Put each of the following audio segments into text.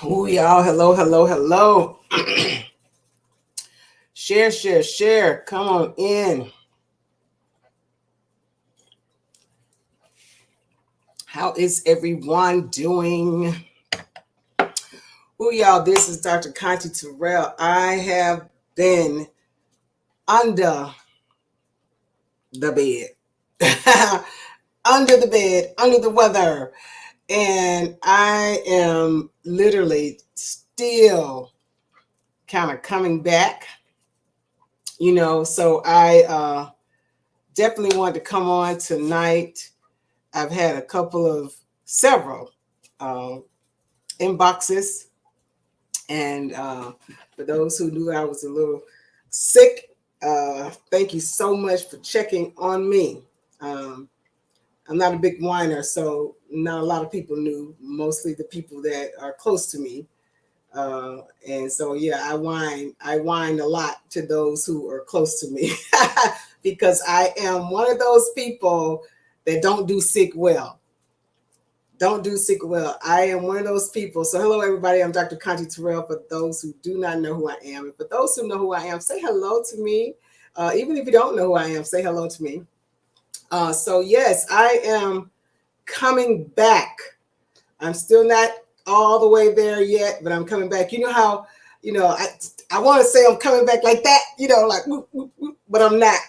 Oh, y'all. Hello, hello, hello. Share, share, share. Come on in. How is everyone doing? Oh, y'all. This is Dr. Conti Terrell. I have been under the bed, under the bed, under the weather. And I am literally still kind of coming back, So I definitely wanted to come on tonight. I've had several uh, inboxes, and for those who knew I was a little sick, thank you so much for checking on me. Um, I'm not a big whiner, so not a lot of people knew. Mostly the people that are close to me, and so yeah, I whine. I whine a lot to those who are close to me because I am one of those people that don't do sick well. Don't do sick well. I am one of those people. So hello everybody. I'm Dr. Conti Terrell. For those who do not know who I am, and for those who know who I am, say hello to me. Even if you don't know who I am, say hello to me. So yes, I am coming back. I'm still not all the way there yet, but I'm coming back. You know how, I want to say I'm coming back like that, like whoop, whoop, whoop, but I'm not.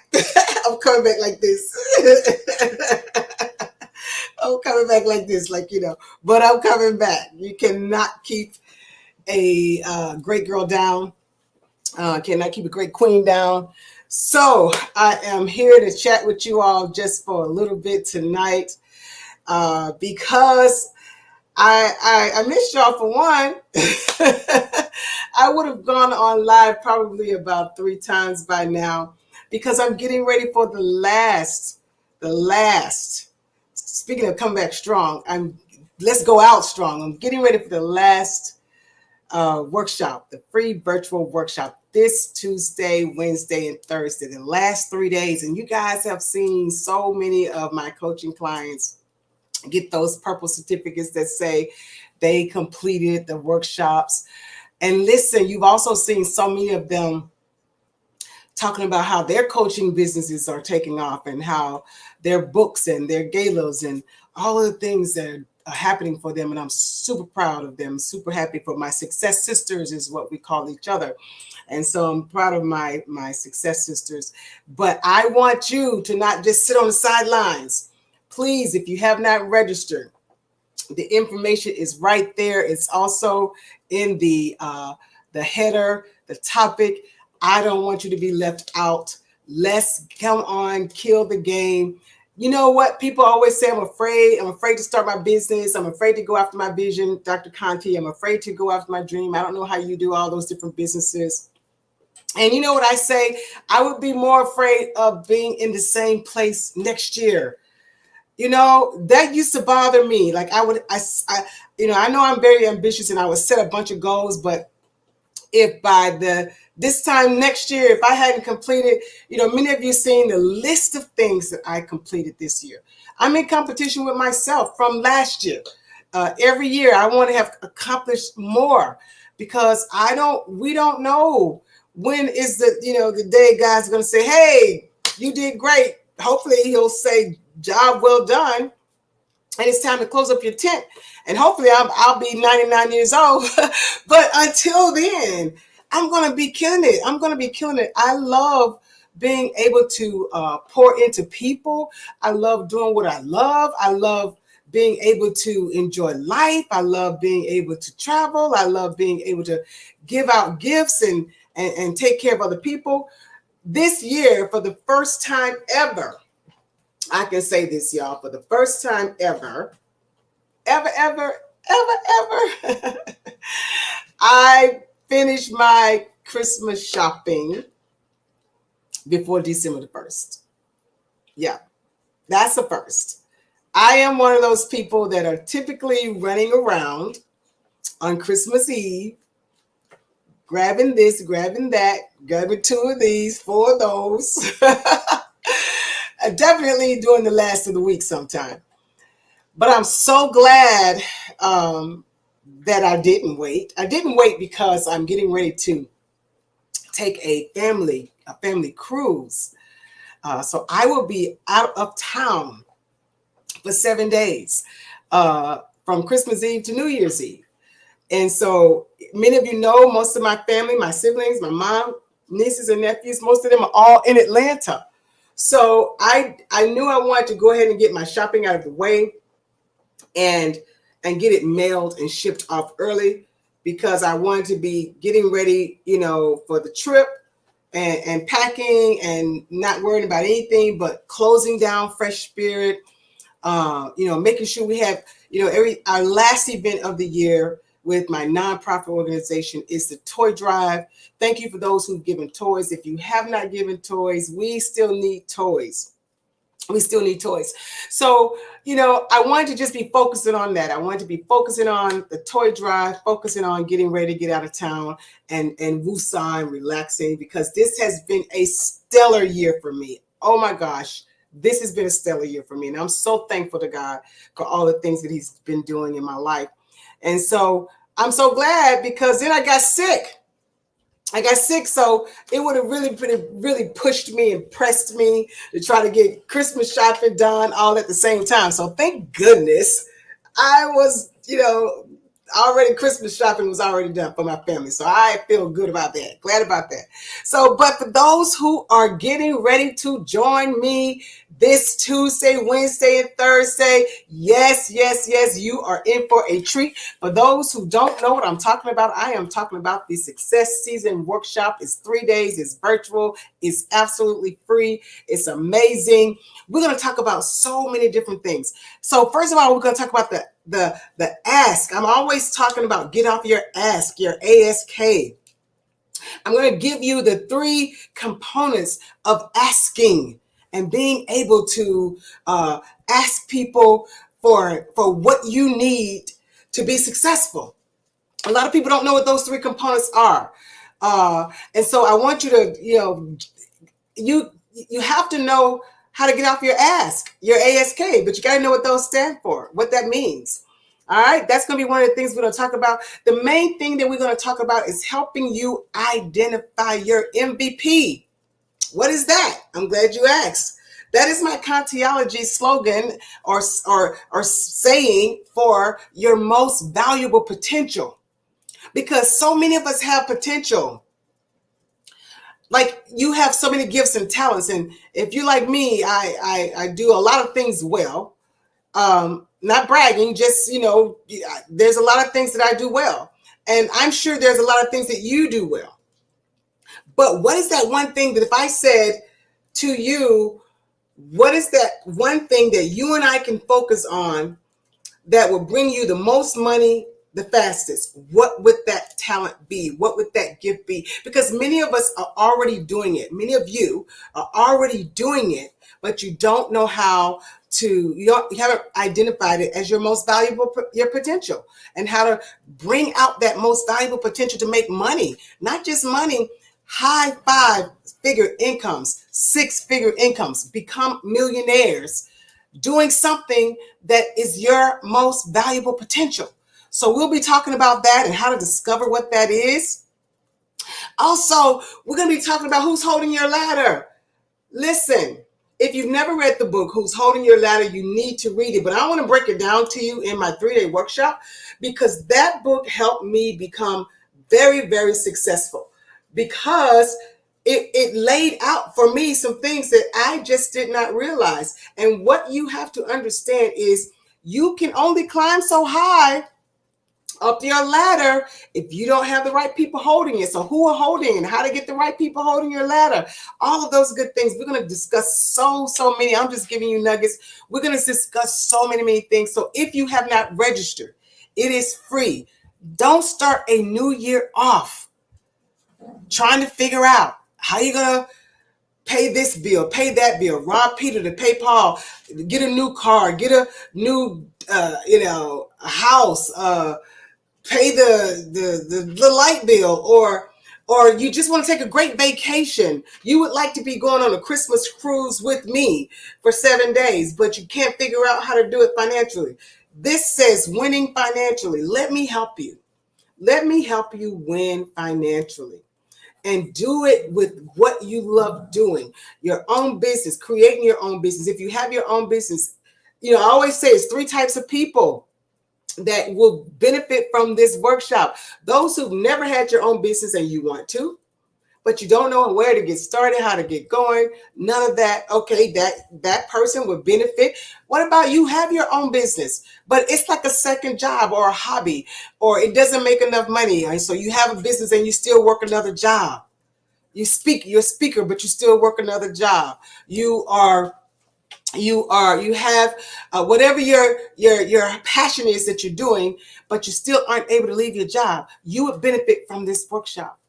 I'm coming back like this. I'm coming back like this, but I'm coming back. You cannot keep a great girl down, cannot keep a great queen down. So I am here to chat with you all just for a little bit tonight because I missed y'all for one. I would have gone on live probably about 3 times by now because I'm getting ready for the last. Speaking of come back strong, let's go out strong. I'm getting ready for the last workshop, the free virtual workshop this Tuesday, Wednesday, and Thursday, the last 3 days. And you guys have seen so many of my coaching clients get those purple certificates that say they completed the workshops. And listen, you've also seen so many of them talking about how their coaching businesses are taking off and how their books and their galas and all of the things that are happening for them. And I'm super proud of them, super happy for my success sisters is what we call each other. And so I'm proud of my success sisters. But I want you to not just sit on the sidelines. Please, if you have not registered, the information is right there. It's also in the header, the topic. I don't want you to be left out. Let's come on, kill the game. You know what? People always say, I'm afraid. I'm afraid to start my business. I'm afraid to go after my vision, Dr. Conti. I'm afraid to go after my dream. I don't know how you do all those different businesses. And you know what I say? I would be more afraid of being in the same place next year. That used to bother me. Like I know I'm very ambitious and I would set a bunch of goals, but if by this time next year, if I hadn't completed, many of you seen the list of things that I completed this year. I'm in competition with myself from last year. Every year I want to have accomplished more because we don't know when is the day God's going to say, hey, you did great. Hopefully he'll say, job well done, and it's time to close up your tent. And hopefully I'll be 99 years old. But until then, I'm going to be killing it. I love being able to pour into people. I love doing what I love. I love being able to enjoy life. I love being able to travel. I love being able to give out gifts and take care of other people. This year, for the first time ever, I can say this, y'all, for the first time ever, I finished my Christmas shopping before December the 1st. Yeah, that's the first. I am one of those people that are typically running around on Christmas Eve, grabbing this, grabbing that, grabbing 2 of these, 4 of those. Definitely during the last of the week sometime. But I'm so glad that I didn't wait. I didn't wait because I'm getting ready to take a family cruise. So I will be out of town for 7 days, from Christmas Eve to New Year's Eve. And so many of you know, most of my family, my siblings, my mom, nieces and nephews, most of them are all in Atlanta. So I knew I wanted to go ahead and get my shopping out of the way and get it mailed and shipped off early, because I wanted to be getting ready, for the trip, and packing and not worrying about anything but closing down Fresh Spirit. Making sure we have, our last event of the year with my nonprofit organization is the toy drive. Thank you for those who've given toys. If you have not given toys, we still need toys. We still need toys. So, I wanted to just be focusing on that. I wanted to be focusing on the toy drive, focusing on getting ready to get out of town and woosah, relaxing, because this has been a stellar year for me. Oh my gosh. This has been a stellar year for me. And I'm so thankful to God for all the things that he's been doing in my life. And so I'm so glad, because then I got sick. So it would have really pushed me and pressed me to try to get Christmas shopping done all at the same time. So thank goodness I was, already Christmas shopping was already done for my family. So I feel good about that. Glad about that. So, but for those who are getting ready to join me this Tuesday, Wednesday, and Thursday, yes, you are in for a treat. For those who don't know what I'm talking about, I am talking about the Success Season Workshop. It's 3 days. It's virtual. It's absolutely free. It's amazing. We're going to talk about so many different things. So first of all, we're going to talk about the ask. I'm always talking about get off your ask, your ASK. I'm going to give you the 3 components of asking and being able to ask people for what you need to be successful. A lot of people don't know what those 3 components are. And so I want you to, you have to know how to get off your ask, your ASK, but you got to know what those stand for, what that means. All right, that's going to be one of the things we're going to talk about. The main thing that we're going to talk about is helping you identify your MVP. What is that? I'm glad you asked. That is my Contiology slogan or saying for your most valuable potential, because so many of us have potential. Like, you have so many gifts and talents, and if you're like me, I do a lot of things well. Not bragging, just, there's a lot of things that I do well. And I'm sure there's a lot of things that you do well. But what is that one thing that if I said to you, what is that one thing that you and I can focus on that will bring you the most money the fastest? What would that talent be? What would that gift be? Because many of us are already doing it. Many of you are already doing it, but you don't know how to, you haven't identified it as your most valuable, your potential, and how to bring out that most valuable potential to make money. Not just money, high 5-figure incomes, 6-figure incomes, become millionaires doing something that is your most valuable potential. So we'll be talking about that and how to discover what that is. Also, we're going to be talking about who's holding your ladder. Listen, if you've never read the book, Who's Holding Your Ladder, you need to read it. But I want to break it down to you in my 3-day workshop, because that book helped me become very, very successful, because it laid out for me some things that I just did not realize. And what you have to understand is you can only climb so high up your ladder if you don't have the right people holding it. So who are holding and how to get the right people holding your ladder, all of those good things. We're going to discuss so many. I'm just giving you nuggets. We're going to discuss so many things. So if you have not registered, it is free. Don't start a new year off trying to figure out how you're going to pay this bill, pay that bill, rob Peter to pay Paul, get a new car, get a new, a house, pay the light bill, or you just want to take a great vacation. You would like to be going on a Christmas cruise with me for 7 days, but you can't figure out how to do it financially. This says winning financially. Let me help you. Let me help you win financially. And do it with what you love doing. Your own business, creating your own business. If you have your own business, I always say it's three types of people that will benefit from this workshop. Those who've never had your own business and you want to, but you don't know where to get started, how to get going, none of that. Okay, that person would benefit. What about you have your own business, but it's like a second job or a hobby, or it doesn't make enough money, and so you have a business and you still work another job. You're a speaker, but you still work another job. You have whatever your passion is that you're doing, but you still aren't able to leave your job. You would benefit from this workshop.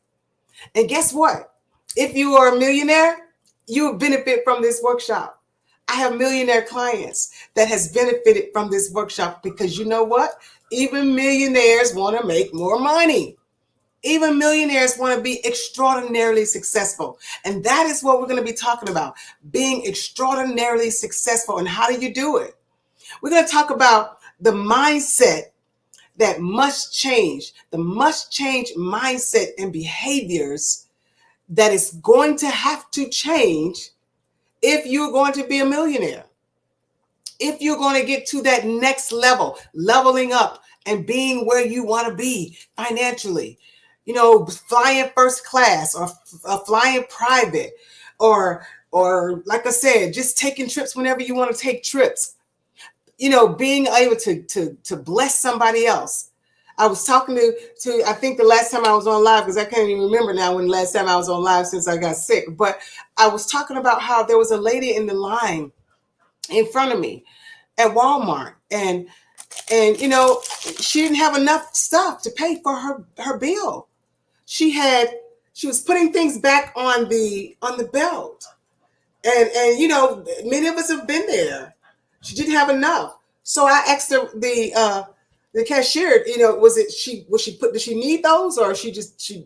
And guess what? If you are a millionaire, you would benefit from this workshop. I have millionaire clients that has benefited from this workshop, because you know what? Even millionaires want to make more money. Even millionaires want to be extraordinarily successful. And that is what we're going to be talking about, being extraordinarily successful. And how do you do it? We're going to talk about the mindset that must change, the must change mindset and behaviors that is going to have to change if you're going to be a millionaire. If you're going to get to that next level, leveling up and being where you want to be financially, flying first class or flying private, or like I said, just taking trips whenever you want to take trips, being able to bless somebody else. I was talking to I think the last time I was on live, because I can't even remember now when the last time I was on live since I got sick, but I was talking about how there was a lady in the line in front of me at Walmart, and she didn't have enough stuff to pay for her bill. She was putting things back on the belt, and many of us have been there. She didn't have enough, so I asked her, the cashier, did she need those, or she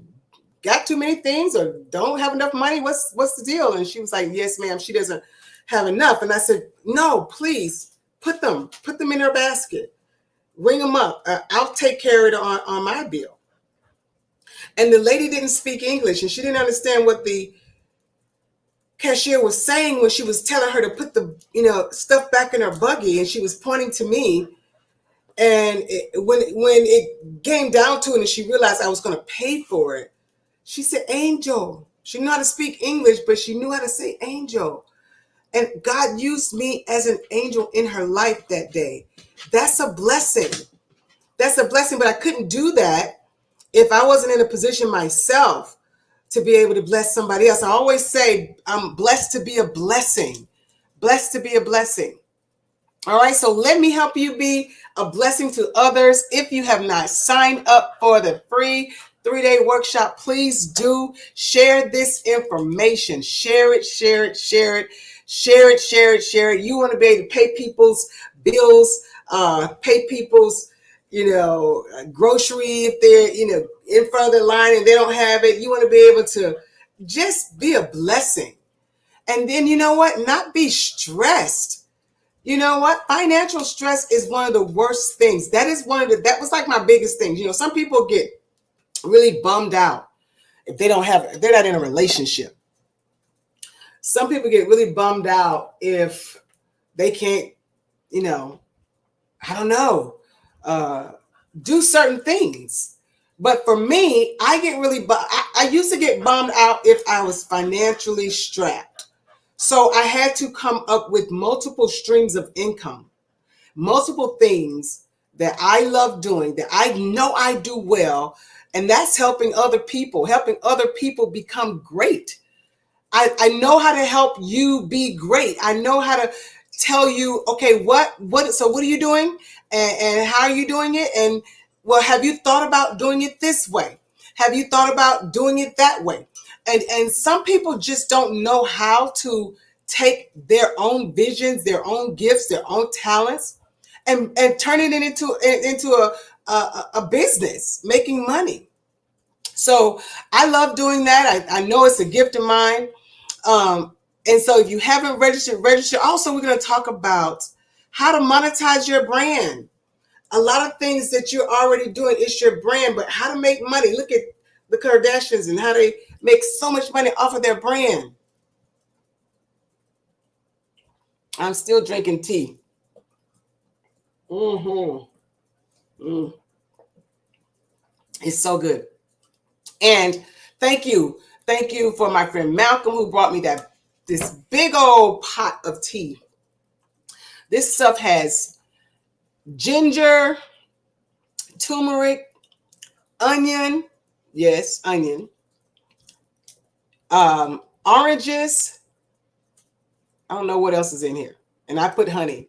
got too many things, or don't have enough money? What's the deal? And she was like, yes, ma'am, she doesn't have enough. And I said, no, please put them in her basket, ring them up. I'll take care of it on my bill. And the lady didn't speak English, and she didn't understand what the cashier was saying when she was telling her to put the stuff back in her buggy, and she was pointing to me. And when it came down to it and she realized I was going to pay for it, she said, Angel. She knew how to speak English, but she knew how to say Angel. And God used me as an angel in her life that day. That's a blessing. That's a blessing, but I couldn't do that if I wasn't in a position myself to be able to bless somebody else. I always say I'm blessed to be a blessing. Blessed to be a blessing. All right, so let me help you be a blessing to others. If you have not signed up for the free 3-day workshop, please do share this information. Share it, share it, share it, share it, share it, share it. You want to be able to pay people's bills, pay people's, grocery if they're, in front of the line and they don't have it. You want to be able to just be a blessing. And then, not be stressed. You know what? Financial stress is one of the worst things. That was like my biggest thing. Some people get really bummed out if they're not in a relationship. Some people get really bummed out if they can't, I don't know, do certain things. But for me, I used to get bummed out if I was financially strapped. So I had to come up with multiple streams of income, multiple things that I love doing, that I know I do well, and that's helping other people become great. I know how to help you be great. I know how to tell you, okay, so what are you doing, and how are you doing it? And well, have you thought about doing it this way? Have you thought about doing it that way? And some people just don't know how to take their own visions, their own gifts, their own talents, and turn it into a business, making money. So I love doing that. I know it's a gift of mine. And so if you haven't registered. Also, we're going to talk about how to monetize your brand. a lot of things that you're already doing. It's your brand, but how to make money. Look at the Kardashians and how they make so much money off of their brand. I'm still drinking tea. It's so good. And thank you for my friend Malcolm who brought me this big old pot of tea. This stuff has ginger, turmeric, onion, yes, onion, oranges. I don't know what else is in here, and I put honey,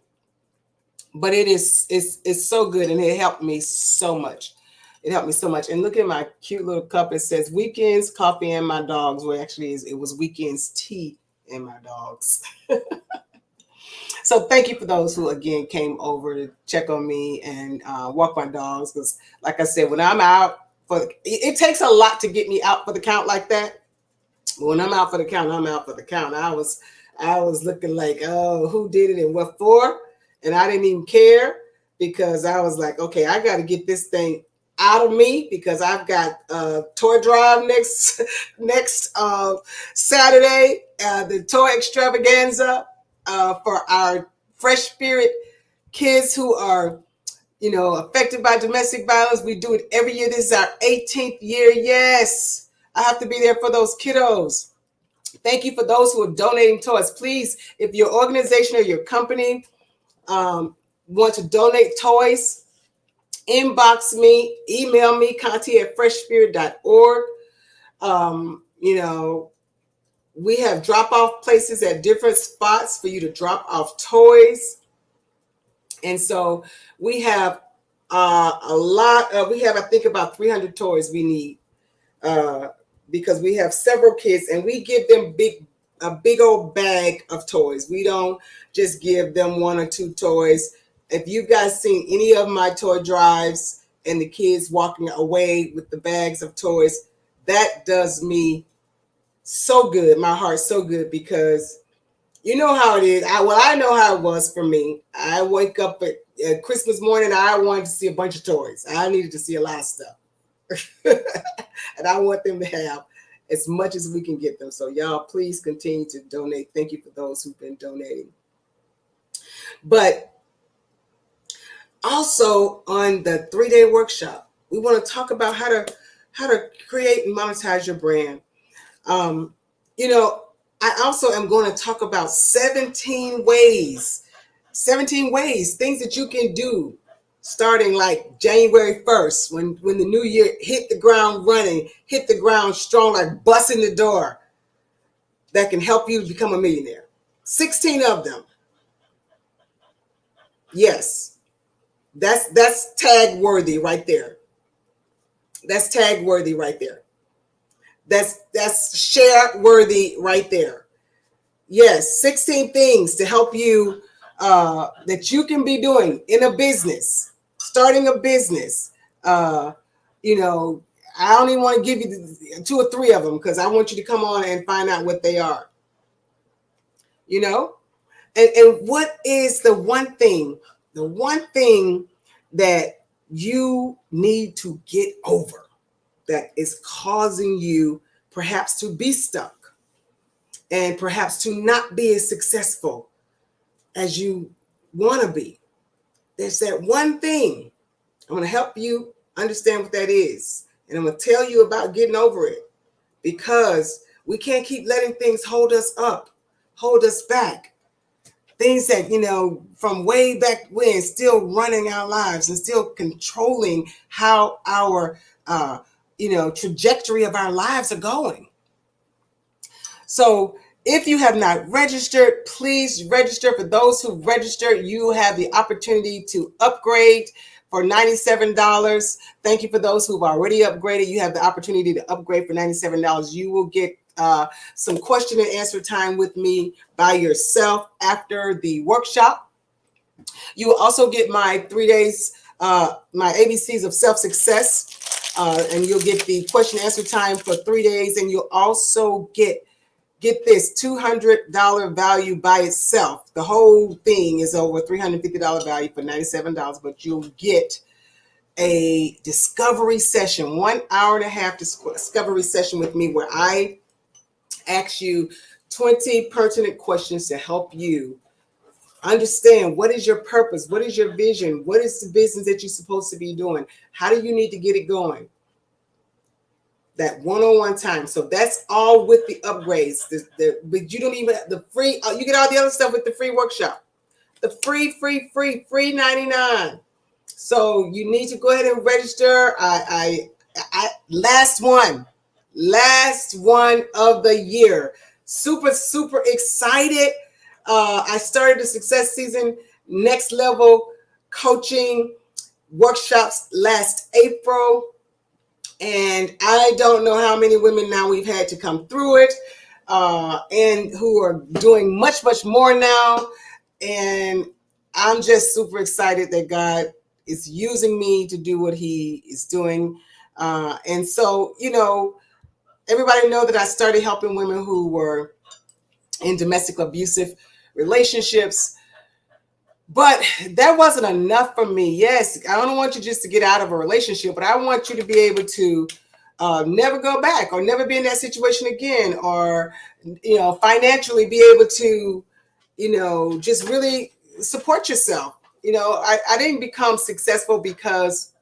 but it's so good, and it helped me so much. It helped me so much. And look at my cute little cup. It says weekends coffee and my dogs. Well, actually, it was weekends tea and my dogs. So thank you for those who, again, came over to check on me and walk my dogs. Because like I said, when I'm out, it takes a lot to get me out for the count like that. But when I'm out for the count, I'm out for the count. I was looking like, oh, who did it and what for? And I didn't even care because I was like, okay, I got to get this thing out of me because I've got toy drive next Saturday, the toy extravaganza for our Fresh Spirit kids who are, affected by domestic violence. We do it every year. This is our 18th year. Yes, I have to be there for those kiddos. Thank you for those who are donating toys. Please, if your organization or your company want to donate toys, inbox me, email me, conti@freshspirit.org. We have drop-off places at different spots for you to drop off toys. And so we have I think about 300 toys we need because we have several kids and we give them a big old bag of toys. We don't just give them one or two toys. If you guys seen any of my toy drives and the kids walking away with the bags of toys, that does me so good. My heart's so good because you know how it is. I know how it was for me. I wake up at Christmas morning. I wanted to see a bunch of toys. I needed to see a lot of stuff. And I want them to have as much as we can get them. So y'all, please continue to donate. Thank you for those who've been donating. But also on the 3-day workshop, we want to talk about how to create and monetize your brand. I also am going to talk about 17 ways, things that you can do starting like January 1st, when the new year hit the ground running, hit the ground strong, like busting the door, that can help you become a millionaire. 16 of them. Yes, that's tag worthy right there. That's tag worthy right there. That's share worthy right there. Yes, 16 things to help you that you can be doing in a business, starting a business. I don't even want to give you 2 or 3 of them because I want you to come on and find out what they are. And what is the one thing that you need to get over that is causing you perhaps to be stuck and perhaps to not be as successful as you want to be? There's that one thing. I'm going to help you understand what that is. And I'm going to tell you about getting over it because we can't keep letting things hold us up, hold us back. Things that, from way back when, still running our lives and still controlling how our, trajectory of our lives are going. So if you have not registered, please register. For those who registered, you have the opportunity to upgrade for $97. Thank you for those who've already upgraded. You have the opportunity to upgrade for $97. You will get some question and answer time with me by yourself after the workshop. You will also get my 3 days, my ABCs of self-success, and you'll get the question and answer time for 3 days. And you'll also get get this $200 value by itself. The whole thing is over $350 value for $97, but you'll get a discovery session, 1 hour and a half discovery session with me, where I ask you 20 pertinent questions to help you understand what is your purpose, what is your vision, what is the business that you're supposed to be doing, how do you need to get it going. That one-on-one time. So that's all with the upgrades. But you don't even have the free, you get all the other stuff with the free workshop. The free 99. So you need to go ahead and register. Last one of the year. Super excited. I started the Success Season Next Level coaching workshops last April. And I don't know how many women now we've had to come through it, and who are doing much more now. And I'm just super excited that God is using me to do what he is doing. And so, everybody know that I started helping women who were in domestic abusive relationships. But that wasn't enough for me. Yes, I don't want you just to get out of a relationship, but I want you to be able to never go back, or never be in that situation again, or, financially be able to, just really support yourself. I didn't become successful because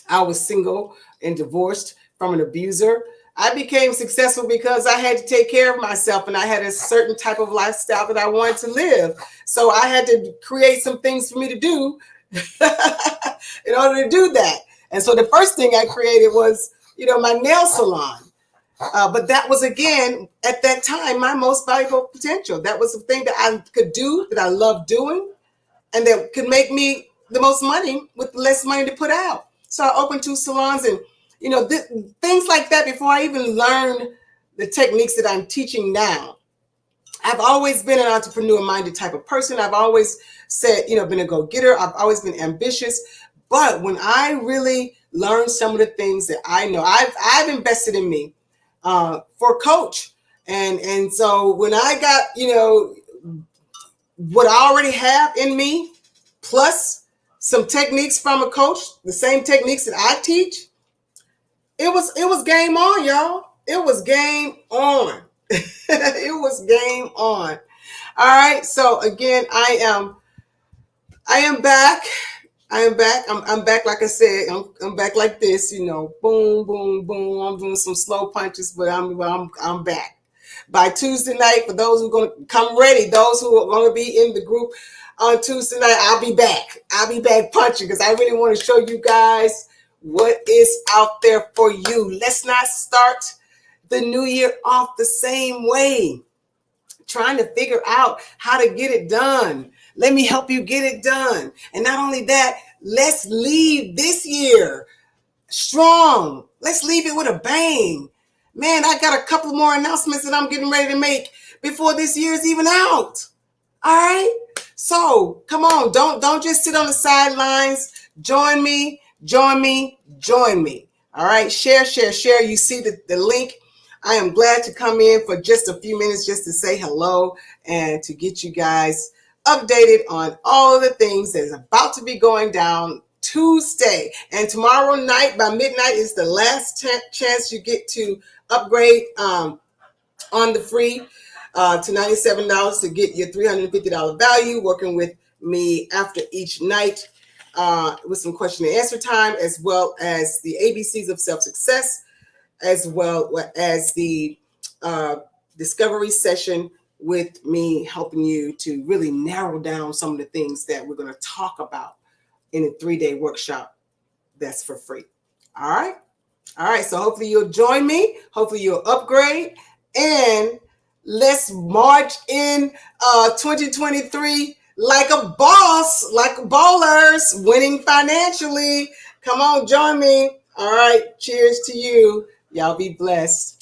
I was single and divorced from an abuser. I became successful because I had to take care of myself, and I had a certain type of lifestyle that I wanted to live. So I had to create some things for me to do in order to do that. And so the first thing I created was, my nail salon. But that was, again, at that time, my most valuable potential. That was the thing that I could do, that I loved doing, and that could make me the most money with less money to put out. So I opened 2 salons, and things like that before I even learned the techniques that I'm teaching now. I've always been an entrepreneur-minded type of person. I've always said, been a go-getter. I've always been ambitious. But when I really learned some of the things that I know, I've invested in me for coach. And so when I got, what I already have in me, plus some techniques from a coach, the same techniques that I teach, it was game on, y'all. It was game on. It was game on. All right. So again, I am back. I'm back. Like I said, I'm back like this, boom, boom, boom. I'm doing some slow punches, but I'm back. By Tuesday night, for those who are going to come ready, those who are going to be in the group on Tuesday night, I'll be back. I'll be back punching, because I really want to show you guys what is out there for you. Let's not start the new year off the same way, trying to figure out how to get it done. Let me help you get it done. And not only that, let's leave this year strong. Let's leave it with a bang. Man, I got a couple more announcements that I'm getting ready to make before this year is even out. All right? So come on, don't just sit on the sidelines. Join me. All right, share. You see the link. I am glad to come in for just a few minutes just to say hello and to get you guys updated on all of the things that is about to be going down Tuesday. And tomorrow night by midnight is the last chance you get to upgrade on the free to $97 to get your $350 value, working with me after each night. With some question and answer time, as well as the ABCs of self-success, as well as the discovery session with me, helping you to really narrow down some of the things that we're going to talk about in a 3-day workshop that's for free. All right. So hopefully you'll join me. Hopefully you'll upgrade, and let's march in 2023 like a boss, like ballers, winning financially. Come on, join me. All right. Cheers to you. Y'all be blessed.